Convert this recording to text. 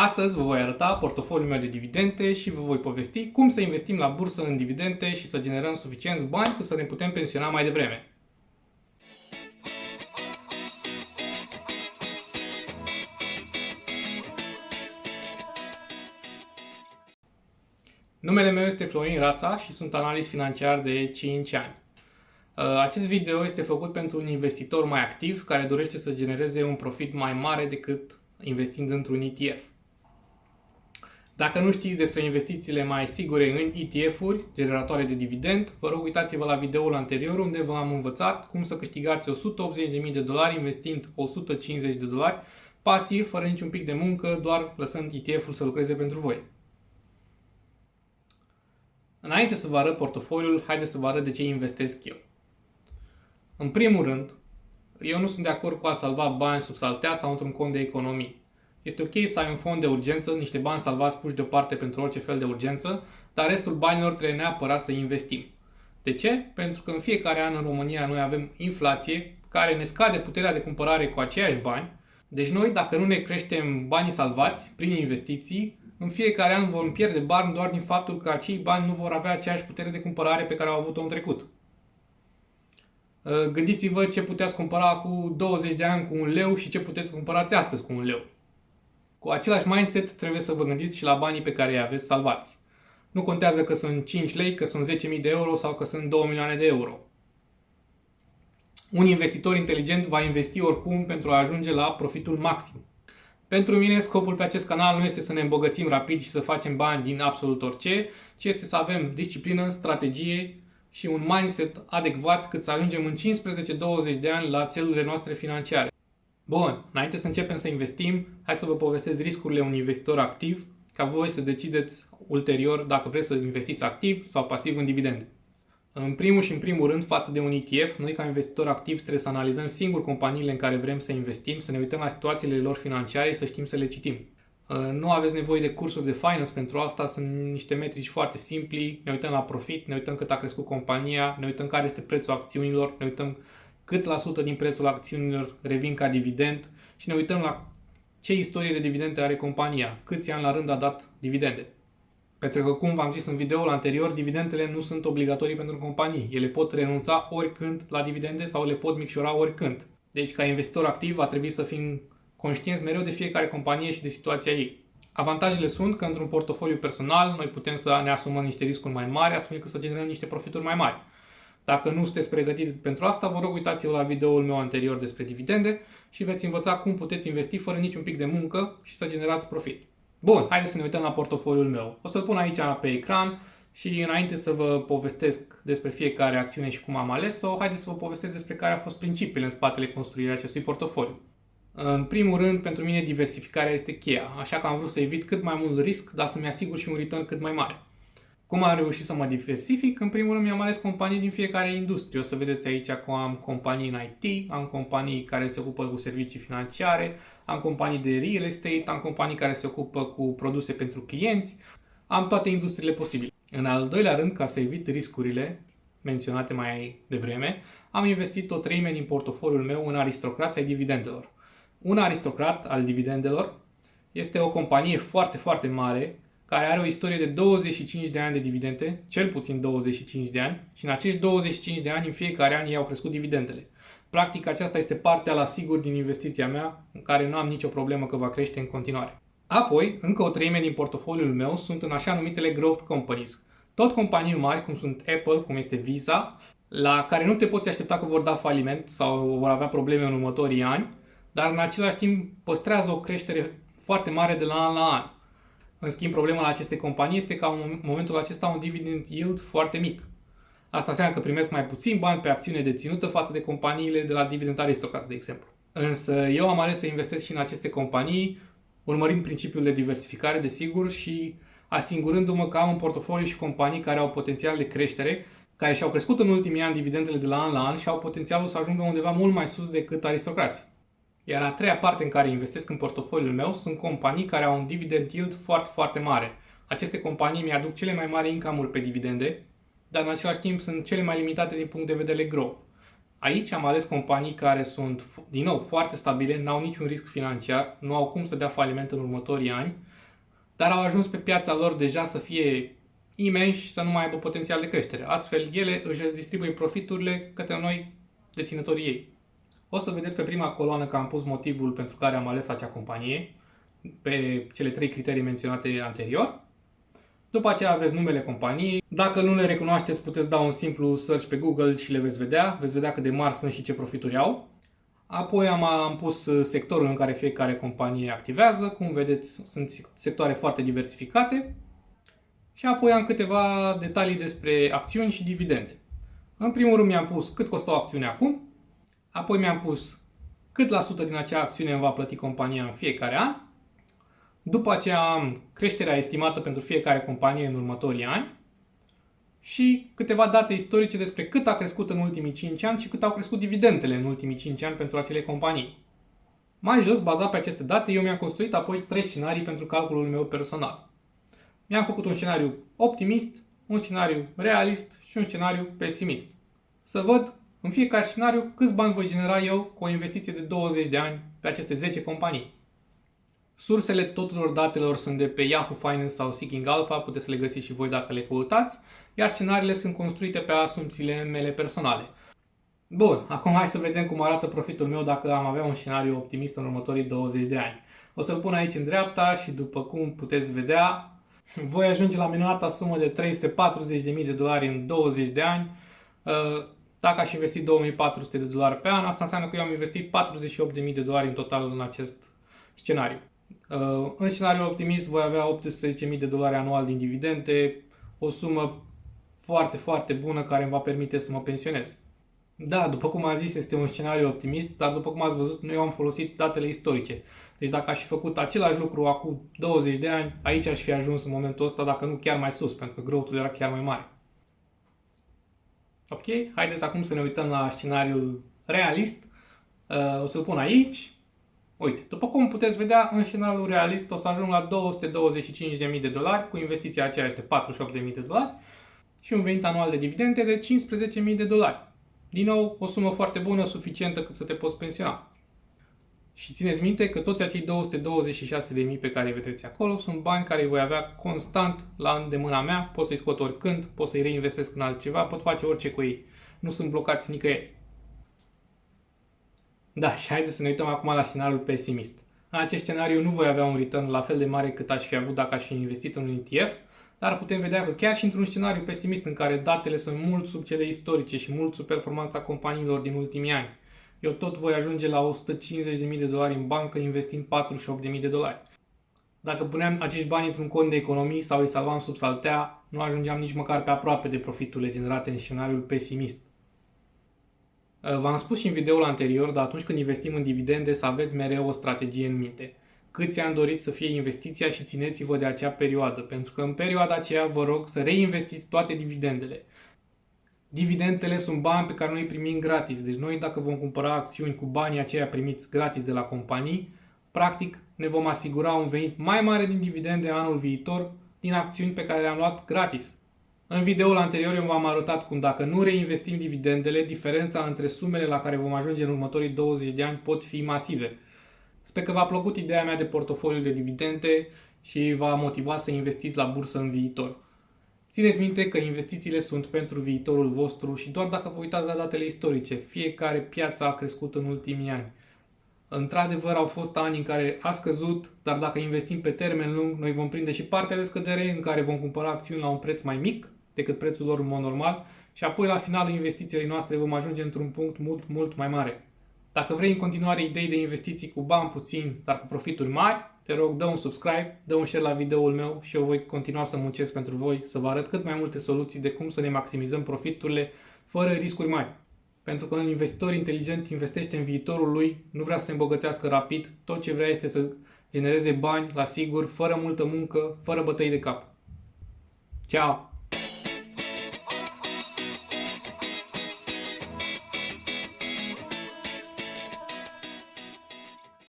Astăzi vă voi arăta portofoliul meu de dividende și vă voi povesti cum să investim la bursă în dividende și să generăm suficienți bani cât să ne putem pensiona mai devreme. Numele meu este Florin Rața și sunt analist financiar de 5 ani. Acest video este făcut pentru un investitor mai activ care dorește să genereze un profit mai mare decât investind într-un ETF. Dacă nu știți despre investițiile mai sigure în ETF-uri, generatoare de dividend, vă rog uitați-vă la videoul anterior unde v-am învățat cum să câștigați $180.000 investind $150 pasiv, fără niciun pic de muncă, doar lăsând ETF-ul să lucreze pentru voi. Înainte să vă arăt portofoliul, haideți să vă arăt de ce investesc eu. În primul rând, eu nu sunt de acord cu a salva bani sub saltea sau într-un cont de economii. Este ok să ai un fond de urgență, niște bani salvați puși deoparte pentru orice fel de urgență, dar restul banilor trebuie neapărat să investim. De ce? Pentru că în fiecare an în România noi avem inflație care ne scade puterea de cumpărare cu aceiași bani. Deci noi, dacă nu ne creștem banii salvați prin investiții, în fiecare an vom pierde bani doar din faptul că acei bani nu vor avea aceeași putere de cumpărare pe care au avut-o în trecut. Gândiți-vă ce puteți cumpăra cu 20 de ani cu un leu și ce puteți cumpărați astăzi cu un leu. Cu același mindset trebuie să vă gândiți și la banii pe care îi aveți salvați. Nu contează că sunt 5 lei, că sunt 10.000 de euro sau că sunt 2 milioane de euro. Un investitor inteligent va investi oricum pentru a ajunge la profitul maxim. Pentru mine, scopul pe acest canal nu este să ne îmbogățim rapid și să facem bani din absolut orice, ci este să avem disciplină, strategie și un mindset adecvat cât să ajungem în 15-20 de ani la țelurile noastre financiare. Bun, înainte să începem să investim, hai să vă povestesc riscurile unui investitor activ, ca voi să decideți ulterior dacă vreți să investiți activ sau pasiv în dividende. În primul rând, față de un ETF, noi ca investitor activ trebuie să analizăm singur companiile în care vrem să investim, să ne uităm la situațiile lor financiare și să știm să le citim. Nu aveți nevoie de cursuri de finance pentru asta, sunt niște metrici foarte simpli, ne uităm la profit, ne uităm cât a crescut compania, ne uităm care este prețul acțiunilor, ne uităm cât la sută din prețul acțiunilor revin ca dividend și ne uităm la ce istorie de dividende are compania, câți ani la rând a dat dividende. Pentru că, cum v-am zis în videoul anterior, dividendele nu sunt obligatorii pentru companii. Ele pot renunța oricând la dividende sau le pot micșora oricând. Deci, ca investitor activ, va trebui să fim conștienți mereu de fiecare companie și de situația ei. Avantajele sunt că într-un portofoliu personal noi putem să ne asumăm niște riscuri mai mari, astfel încât să generăm niște profituri mai mari. Dacă nu sunteți pregătiți pentru asta, vă rog uitați-vă la videoul meu anterior despre dividende și veți învăța cum puteți investi fără niciun pic de muncă și să generați profit. Bun, haideți să ne uităm la portofoliul meu. O să-l pun aici pe ecran și înainte să vă povestesc despre fiecare acțiune și cum am ales-o, haideți să vă povestesc despre care au fost principiile în spatele construirii acestui portofoliu. În primul rând, pentru mine diversificarea este cheia, așa că am vrut să evit cât mai mult risc, dar să-mi asigur și un return cât mai mare. Cum am reușit să mă diversific? În primul rând mi-am ales companii din fiecare industrie. O să vedeți aici că am companii în IT, am companii care se ocupă cu servicii financiare, am companii de real estate, am companii care se ocupă cu produse pentru clienți, am toate industriile posibile. În al doilea rând, ca să evit riscurile menționate mai devreme, am investit o treime din portofoliul meu în aristocrați ai dividendelor. Un aristocrat al dividendelor este o companie foarte, foarte mare, care are o istorie de 25 de ani de dividende, cel puțin 25 de ani, și în acești 25 de ani, în fiecare an, ei au crescut dividendele. Practic, aceasta este partea la sigur din investiția mea, în care nu am nicio problemă că va crește în continuare. Apoi, încă o treime din portofoliul meu sunt în așa numitele growth companies. Tot companii mari, cum sunt Apple, cum este Visa, la care nu te poți aștepta că vor da faliment sau vor avea probleme în următorii ani, dar în același timp păstrează o creștere foarte mare de la an la an. În schimb, problema la aceste companii este că în momentul acesta au un dividend yield foarte mic. Asta înseamnă că primesc mai puțin bani pe acțiune deținută față de companiile de la Dividend Aristocrats, de exemplu. Însă eu am ales să investesc și în aceste companii, urmărind principiul de diversificare, desigur, și asigurându-mă că am în portofoliu și companii care au potențial de creștere, care și-au crescut în ultimii ani dividendele de la an la an și au potențialul să ajungă undeva mult mai sus decât aristocrații. Iar a treia parte în care investesc în portofoliul meu sunt companii care au un dividend yield foarte, foarte mare. Aceste companii mi-aduc cele mai mari income-uri pe dividende, dar în același timp sunt cele mai limitate din punct de vedere growth. Aici am ales companii care sunt, din nou, foarte stabile, n-au niciun risc financiar, nu au cum să dea faliment în următorii ani dar au ajuns pe piața lor deja să fie imensi și să nu mai aibă potențial de creștere. Astfel, ele își distribuie profiturile către noi, deținătorii ei. O să vedeți pe prima coloană că am pus motivul pentru care am ales acea companie, pe cele 3 criterii menționate anterior. După aceea aveți numele companiei. Dacă nu le recunoașteți, puteți da un simplu search pe Google și le veți vedea. Veți vedea cât de mari sunt și ce profituri au. Apoi am pus sectorul în care fiecare companie activează. Cum vedeți, sunt sectoare foarte diversificate. Și apoi am câteva detalii despre acțiuni și dividende. În primul rând mi-am pus cât costă o acțiune acum. Apoi mi-am pus cât la sută din acea acțiune îmi va plăti compania în fiecare an. După aceea am creșterea estimată pentru fiecare companie în următorii ani și câteva date istorice despre cât a crescut în ultimii 5 ani și cât au crescut dividendele în ultimii 5 ani pentru acele companii. Mai jos, bazat pe aceste date, eu mi-am construit apoi 3 scenarii pentru calculul meu personal. Mi-am făcut un scenariu optimist, un scenariu realist și un scenariu pesimist. Să văd în fiecare scenariu câți bani voi genera eu cu o investiție de 20 de ani pe aceste 10 companii. Sursele tuturor datelor sunt de pe Yahoo Finance sau Seeking Alpha, puteți să le găsiți și voi dacă le căutați, iar scenariile sunt construite pe asumțiile mele personale. Bun, acum hai să vedem cum arată profitul meu dacă am avea un scenariu optimist în următorii 20 de ani. O să-l pun aici în dreapta și după cum puteți vedea, voi ajunge la minunata sumă de $340.000 în 20 de ani. Dacă aș investi $2.400 pe an, asta înseamnă că eu am investit $48.000 în total în acest scenariu. În scenariul optimist voi avea $18.000 anual din dividende, o sumă foarte, foarte bună care îmi va permite să mă pensionez. Da, după cum am zis, este un scenariu optimist, dar după cum ați văzut, eu am folosit datele istorice. Deci dacă aș fi făcut același lucru acum 20 de ani, aici aș fi ajuns în momentul ăsta, dacă nu chiar mai sus, pentru că growth-ul era chiar mai mare. Ok? Haideți acum să ne uităm la scenariul realist. O să-l pun aici. Uite, după cum puteți vedea, în scenariul realist o să ajung la $225.000 cu investiția aceeași de $48.000 și un venit anual de dividende de $15.000. Din nou, o sumă foarte bună, suficientă cât să te poți pensiona. Și țineți minte că toți acei $226.000 pe care îi vedeți acolo sunt bani care îi voi avea constant la îndemâna mea, pot să-i scot oricând, pot să-i reinvestesc în altceva, pot face orice cu ei. Nu sunt blocați nicăieri. Da, și haideți să ne uităm acum la scenariul pesimist. În acest scenariu nu voi avea un return la fel de mare cât aș fi avut dacă aș fi investit în un ETF, dar putem vedea că chiar și într-un scenariu pesimist în care datele sunt mult sub cele istorice și mult sub performanța companiilor din ultimii ani, eu tot voi ajunge la $150.000 în bancă investind $48.000. Dacă puneam acești bani într-un cont de economii sau îi salvam sub saltea, nu ajungeam nici măcar pe aproape de profiturile generate în scenariul pesimist. V-am spus și în videoul anterior, dar atunci când investim în dividende să aveți mereu o strategie în minte. Câți ani doriți să fie investiția și țineți-vă de acea perioadă, pentru că în perioada aceea vă rog să reinvestiți toate dividendele. Dividendele sunt bani pe care noi îi primim gratis, deci noi dacă vom cumpăra acțiuni cu banii aceia primiți gratis de la companii, practic ne vom asigura un venit mai mare din dividende anul viitor din acțiuni pe care le-am luat gratis. În videoul anterior eu v-am arătat cum dacă nu reinvestim dividendele, diferența între sumele la care vom ajunge în următorii 20 de ani pot fi masive. Sper că v-a plăcut ideea mea de portofoliu de dividende și v-a motivat să investiți la bursă în viitor. Țineți minte că investițiile sunt pentru viitorul vostru și doar dacă vă uitați la datele istorice, fiecare piață a crescut în ultimii ani. Într-adevăr au fost ani în care a scăzut, dar dacă investim pe termen lung, noi vom prinde și partea de scădere în care vom cumpăra acțiuni la un preț mai mic decât prețul lor în mod normal și apoi la finalul investiției noastre vom ajunge într-un punct mult, mult mai mare. Dacă vrei în continuare idei de investiții cu bani puțini, dar cu profituri mari, te rog, dă un subscribe, dă un share la videoul meu și eu voi continua să muncesc pentru voi, să vă arăt cât mai multe soluții de cum să ne maximizăm profiturile fără riscuri mari. Pentru că un investitor inteligent investește în viitorul lui, nu vrea să se îmbogățească rapid, tot ce vrea este să genereze bani la sigur, fără multă muncă, fără bătăi de cap. Ciao!